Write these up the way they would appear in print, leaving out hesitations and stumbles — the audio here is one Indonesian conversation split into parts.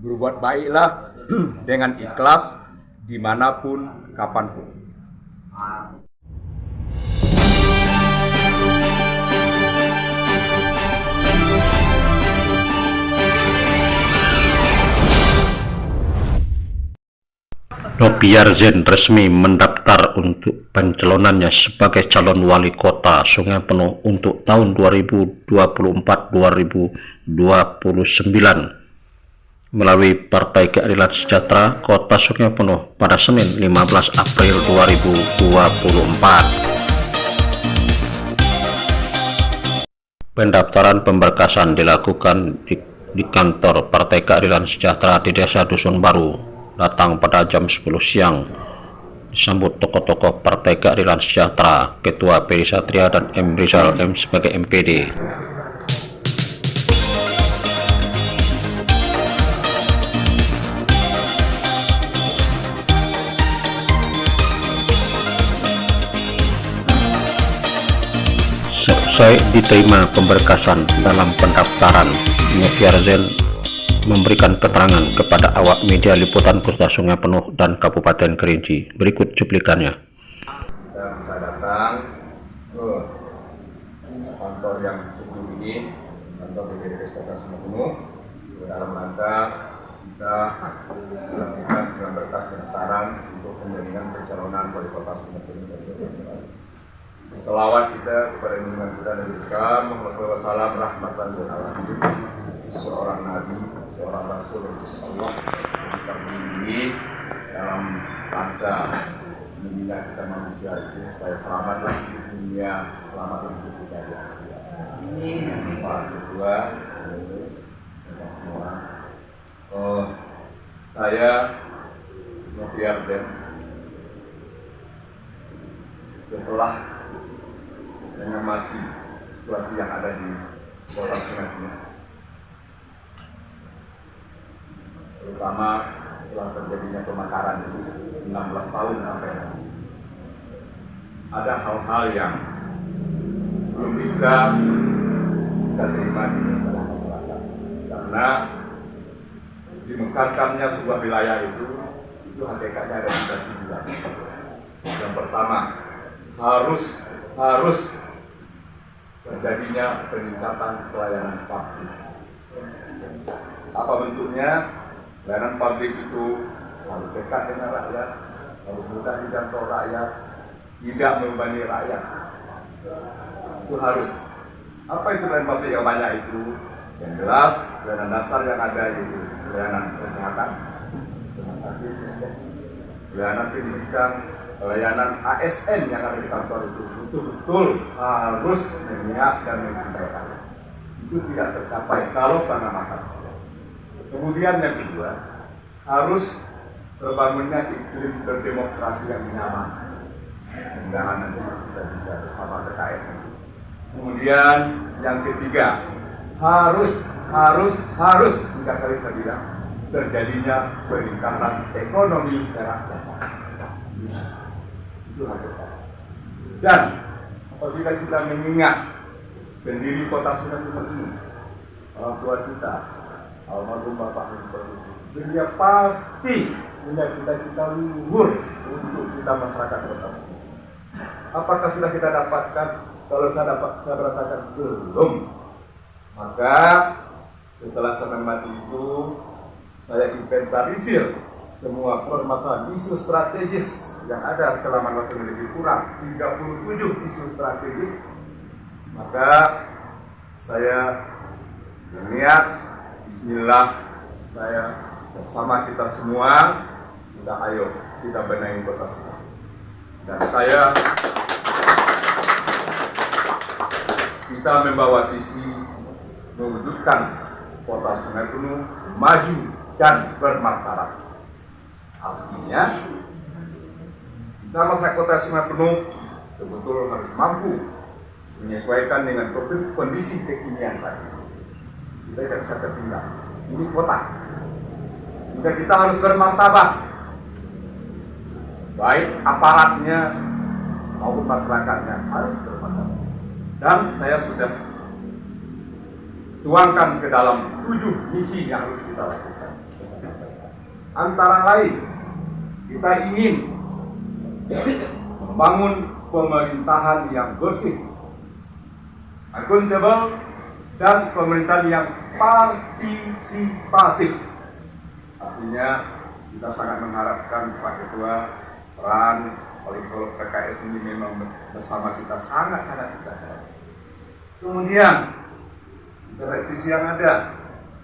berbuat baiklah dengan ikhlas dimanapun, kapanpun. Noviar Zen resmi mendaftar untuk pencalonannya sebagai calon wali kota Sungai Penuh untuk tahun 2024-2029 melalui Partai Keadilan Sejahtera Kota Sungai Penuh pada Senin 15 April 2024. Pendaftaran pemberkasan dilakukan di kantor Partai Keadilan Sejahtera di Desa Dusun Baru. Datang pada jam 10 siang, disambut tokoh-tokoh Partai Keadilan Sejahtera, Ketua Peri Satria dan M. Rizal M sebagai MPD. Selesai diterima pemberkasan dalam pendaftaran, Noviar Zen memberikan keterangan kepada awak media liputan Kota Sungai Penuh dan Kabupaten Kerinci. Berikut cuplikannya. Kita bisa datang ke kantor yang sebelum ini, kantor DPD Kota Sungai Penuh, dalam rangka kita melakukan dengan berkas pendaftaran untuk pemilihan pencalonan wali kota Sungai Penuh. Selawat kita kepada junjungan kita Nabi besar Muhammad SAW rahmatan lil alamin, seorang nabi, seorang rasul Allah yang kita memilih dalam rangka membina kita manusia itu supaya selamatlah di dunia, selamat untuk kita di akhirat. Yang kedua, kita semua, saya Noviar Zen setelah mengamati situasi yang ada di Kota Sungai Penuh, terutama setelah terjadinya pemekaran itu 16 tahun sampai hari. Ada hal-hal yang belum bisa kita terima di tengah masyarakat, karena dimekarkannya sebuah wilayah itu hakikatnya ada tiga tujuan. Yang pertama, harus terjadinya peningkatan pelayanan publik. Apa bentuknya? Pelayanan publik itu harus dekat dengan rakyat, harus mudah dijangkau rakyat, tidak membebani rakyat. Itu harus. Apa itu pelayanan publik yang banyak itu? Yang jelas, pelayanan dasar yang ada yaitu pelayanan kesehatan, rumah sakit, pelayanan pendidikan, pelayanan ASN yang ada di kantor itu betul-betul harus memihak dan mencintai rakyat. Itu tidak tercapai kalau karena makan saja. Kemudian yang kedua, harus terbangunnya iklim berdemokrasi yang nyaman. Mudah-mudahan nanti kita bisa bersama PKS. Kemudian yang ketiga, harus 3 kali saya bilang, terjadinya peningkatan ekonomi rakyat. Itu hakikat. Dan apabila kita mengingat pendiri Kota Sungai Penuh ini, orang tua kita, almarhum Bapak Ibu, dia pasti punya cita-cita luhur untuk kita masyarakat Kota Sungai. Apakah sudah kita dapatkan? Kalau saya merasakan belum, maka setelah saya mati itu, saya inventarisir semua permasalahan isu strategis yang ada selama masa lebih kurang 37 isu strategis. Maka saya berniat, bismillah, saya bersama kita semua, kita ayo kita benahi Kota Sungai. Dan kita membawa visi mewujudkan Kota Sungai Penuh maju dan bermartabat. Artinya, kita masyarakat Kota Sungai Penuh betul-betul harus mampu menyesuaikan dengan kondisi kekinian saat ini. Kita tidak bisa tertinggal. Ini kota. Juga kita harus bermartabat, baik aparatnya maupun masyarakatnya harus bermartabat. Dan saya sudah tuangkan ke dalam 7 misi yang harus kita lakukan. Antara lain, kita ingin membangun pemerintahan yang bersih, akuntabel, dan pemerintahan yang partisipatif. Artinya kita sangat mengharapkan Pak Ketua, peran Politik PKS ini memang bersama kita sangat-sangat kita harapkan. Kemudian revisi yang ada,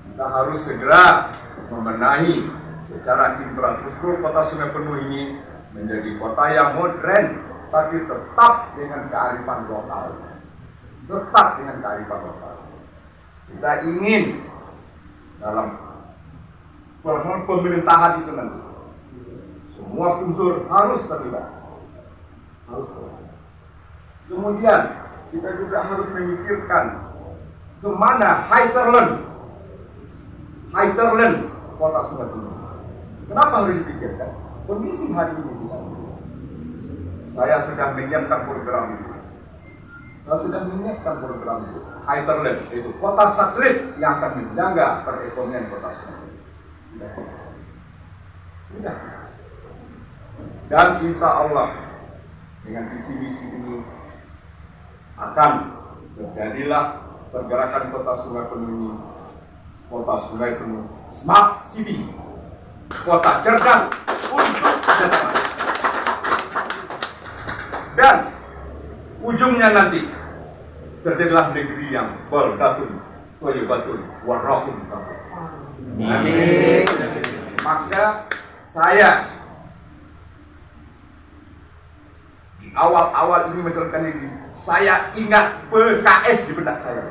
kita harus segera membenahi secara infrastruktur kota Sungai Penuh ini menjadi kota yang modern, tapi tetap dengan kearifan lokal. Tetap dengan kearifan lokal. Kita ingin dalam pelaksanaan pemerintahan itu nanti semua unsur harus terlibat. Kemudian kita juga harus memikirkan kemana hinterland kota Sungai Penuh. Kenapa harus dipikirkan? Kondisi hari ini saya sudah menyiapkan program itu. Hinterland itu kota satelit yang akan menjaga perekonomian kota Sungai Penuh. Sudah. Dan insya Allah dengan visi-misi ini akan terjadilah pergerakan kota Sungai Penuh ini, kota Sungai Penuh smart city, kota cerdas untuk kesejahteraan. Dan ujungnya nanti terjadilah negeri yang baldatun, thayyibatun, warahun. Amin. Maka saya di awal-awal ini mencalonkan diri, saya ingat PKS di benak saya.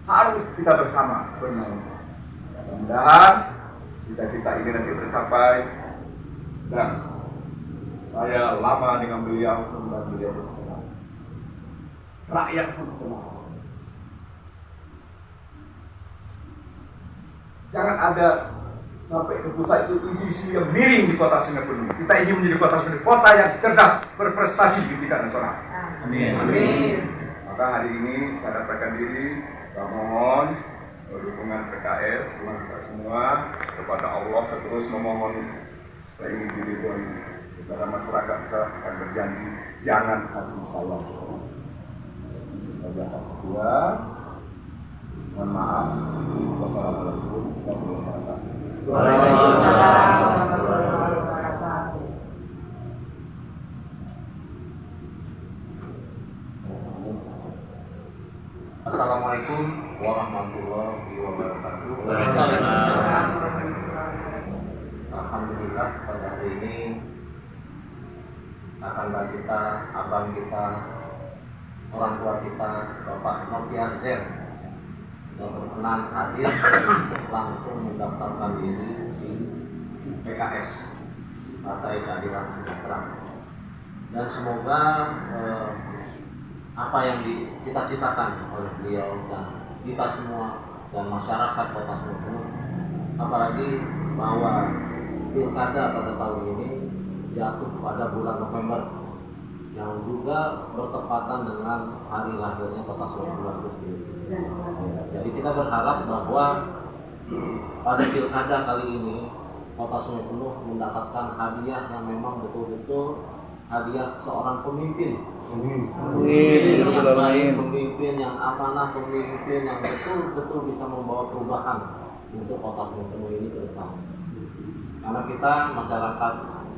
Harus kita bersama bermain. Mudah-mudahan cita-cita ini nanti tercapai. Dan saya lama dengan beliau, dan beliau berkenan. Rakyat pun tenang. Jangan ada sampai ke pusat itu isu-isu yang miring di kota Sungai Penuh. Kita ingin menjadi kota Sungai Penuh, kota yang cerdas, berprestasi di tingkat nasional. Amin. Amin. Maka hari ini saya dapatkan diri, saya mohon dukungan PKS, dukungan kita semua kepada Allah, seterus memohon supaya ini diridhoi kepada masyarakat. Saya akan berjanji jangan hati saya. Saja kedua, mohon maaf. Wassalamualaikum warahmatullahi wabarakatuh. Waalaikumsalam warahmatullahi wabarakatuh. Assalamualaikum warahmatullahi wabarakatuh. Alhamdulillah pada hari ini kakak kita, abang kita, orang tua kita, Bapak Novian Zen yang berkenan hadir langsung mendaftarkan diri di PKS Partai Keadilan Sejahtera. Dan semoga apa yang dicita-citakan oleh beliau dan kita semua dan masyarakat Kota Sungai Penuh, apalagi bahwa pilkada pada tahun ini jatuh pada bulan November yang juga bertepatan dengan hari lahirnya Kota Sungai Penuh itu sendiri. Jadi kita berharap bahwa pada pilkada kali ini Kota Sungai Penuh mendapatkan hadiah yang memang betul-betul hadiah seorang pemimpin. Pemimpin yang baik, pemimpin yang amanah, pemimpin yang betul-betul bisa membawa perubahan untuk Kota Sungai Penuh ini ke depan. Karena kita masyarakat,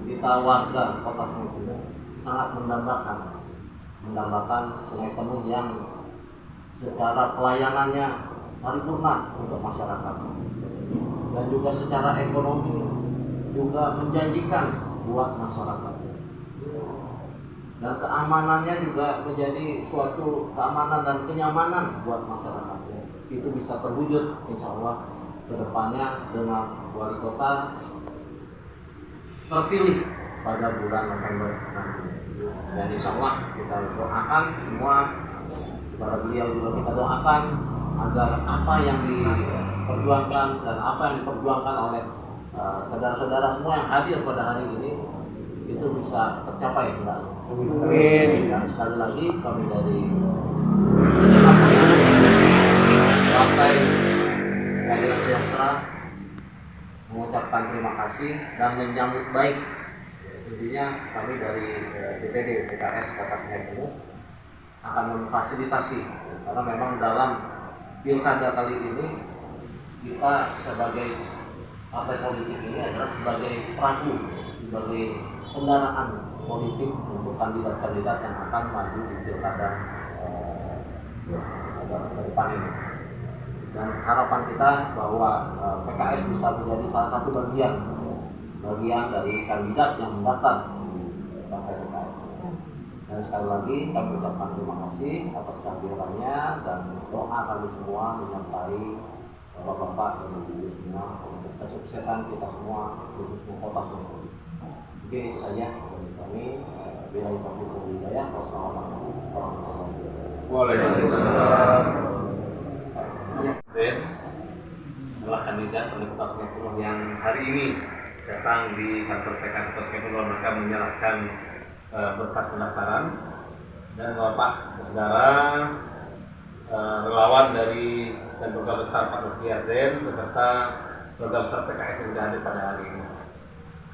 kita warga Kota Sungai Penuh sangat mendambakan Sungai Penuh yang secara pelayanannya paripurna untuk masyarakat, dan juga secara ekonomi juga menjanjikan buat masyarakat, dan keamanannya juga menjadi suatu keamanan dan kenyamanan buat masyarakat. Itu bisa terwujud insya Allah ke depannya dengan wali kota terpilih pada bulan November nanti. Dan insya Allah kita doakan semua kepada beliau, juga kita doakan agar apa yang diperjuangkan dan apa yang diperjuangkan oleh saudara-saudara semua yang hadir pada hari ini itu bisa tercapai. Amin. Dan sekali lagi kami dari Partai Keadilan Sejahtera mengucapkan terima kasih dan menyambut baik. Intinya kami dari DPD PKS Kota Sungai Penuh akan memfasilitasi, karena memang dalam pilkada kali ini kita sebagai partai politik ini adalah sebagai perahu, sebagai kendaraan politik untuk kandidat-kandidat yang akan maju di pilkada ke depan ini. Dan harapan kita bahwa PKS bisa menjadi salah satu bagian dari kandidat yang mendaftar di partai PKS. Dan sekali lagi kami ucapkan terima kasih atas kehadirannya dan doa kami semua menyertai Bapak-bapak dan Ibu semua untuk kesuksesan kita semua khususnya Kota Sungai. Mungkin itu saja dari kami. Billahi taufiq wal hidayah. Wassalamualaikum warahmatullahi wabarakatuh. Waalaikumsalam. Zen adalah kandidat wali Kota Sungai Penuh yang hari ini datang di kantor PKS Kota Sungai Penuh, mereka menyerahkan berkas pendaftaran, dan Bapak saudara relawan dari dan keluarga besar Pak Nurfiah Zen beserta keluarga besar PKS yang sudah hadir pada hari ini.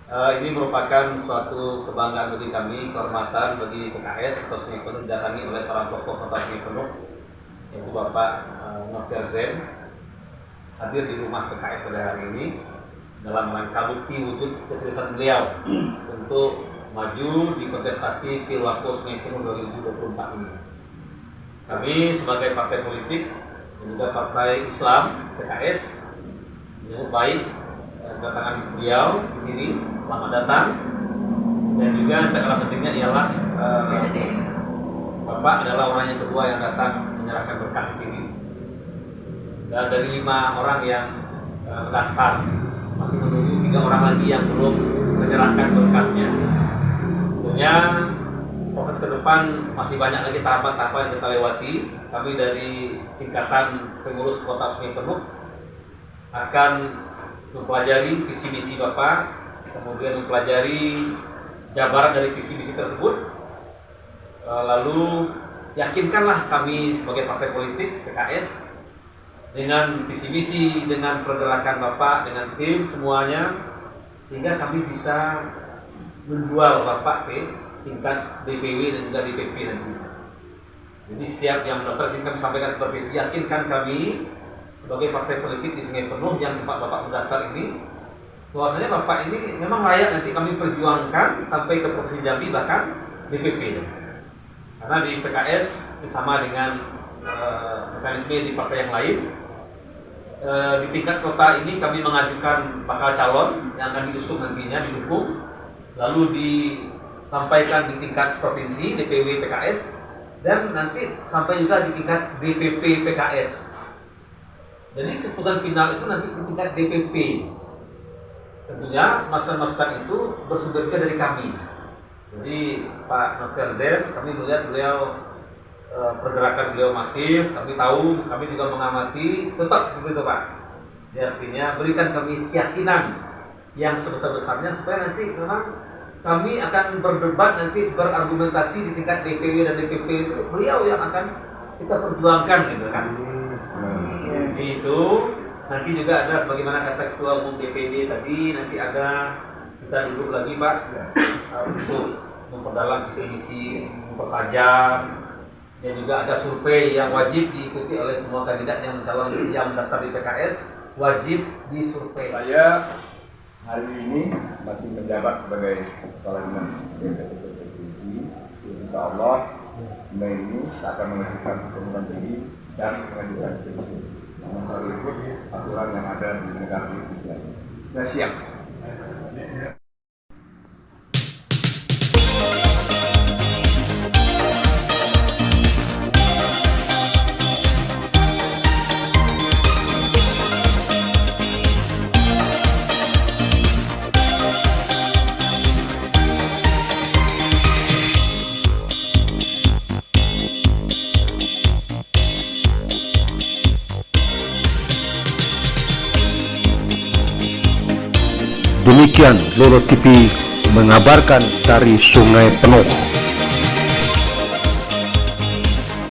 Ini merupakan suatu kebanggaan bagi kami, kehormatan bagi PKS Kota Sungai Penuh didatangi oleh seorang tokoh Kota Sungai Penuh, yaitu Bapak Nurfiah Zen, hadir di rumah PKS pada hari ini dalam rangka bukti wujud keseriusan beliau untuk maju di kontestasi Pilwako Sungai Penuh 2024 ini. Kami sebagai partai politik dan juga partai Islam PKS menyambut baik kedatangan beliau di sini. Selamat datang. Dan juga yang tak kalah pentingnya ialah Bapak adalah orang yang kedua yang datang menyerahkan berkas di sini. Dan dari 5 orang yang mendaftar, masih menunggu 3 orang lagi yang belum menyerahkan berkasnya. Tentunya proses ke depan masih banyak lagi tahapan-tahapan yang kita lewati. Kami dari tingkatan pengurus Kota Sungai Penuh akan mempelajari visi misi Bapak, kemudian mempelajari jabaran dari visi misi tersebut. Lalu yakinkanlah kami sebagai partai politik PKS dengan visi misi, dengan pergerakan Bapak, dengan tim semuanya, sehingga kami bisa menjual Bapak ke tingkat DPW dan juga DPP nanti. Jadi setiap yang mendaftar sini kami sampaikan seperti itu. Yakinkan kami sebagai partai politik di Sungai Penuh yang tempat Bapak mendaftar ini, bahwasanya Bapak ini memang layak nanti kami perjuangkan sampai ke Provinsi Jambi, bahkan DPP. Karena di PKS sama dengan mekanisme di partai yang lain. Di tingkat kota ini kami mengajukan bakal calon yang akan diusung nantinya, didukung, lalu disampaikan di tingkat provinsi DPW PKS, dan nanti sampai juga di tingkat DPP PKS. Jadi keputusan final itu nanti di tingkat DPP. Tentunya masukan-masukan itu bersumber dari kami. Jadi Pak Nurfiah Zen, kami melihat beliau pergerakan beliau masif, kami tahu, kami juga mengamati, tetap seperti itu Pak. Jadi artinya berikan kami keyakinan yang sebesar-besarnya supaya nanti memang kami akan berdebat, nanti berargumentasi di tingkat DPW dan DPP itu beliau yang akan kita perjuangkan gitu kan. Itu nanti juga ada sebagaimana kata Ketua Umum DPD tadi, nanti ada kita duduk lagi Pak untuk memperdalam visi misi, mempertajam. Dan juga ada survei yang wajib diikuti oleh semua kandidat yang mencalon yang mendaftar di PKS, wajib disurvei. Saya hari ini masih menjabat sebagai Kepala Dinas PPPPPI. Insya Allah Mei ini saya akan mengajukan pengunduran diri dan mengajukan pensiun. Masalah ikut aturan yang ada di negara Indonesia. Saya siap. Demikian Loro TV mengabarkan dari Sungai Penuh.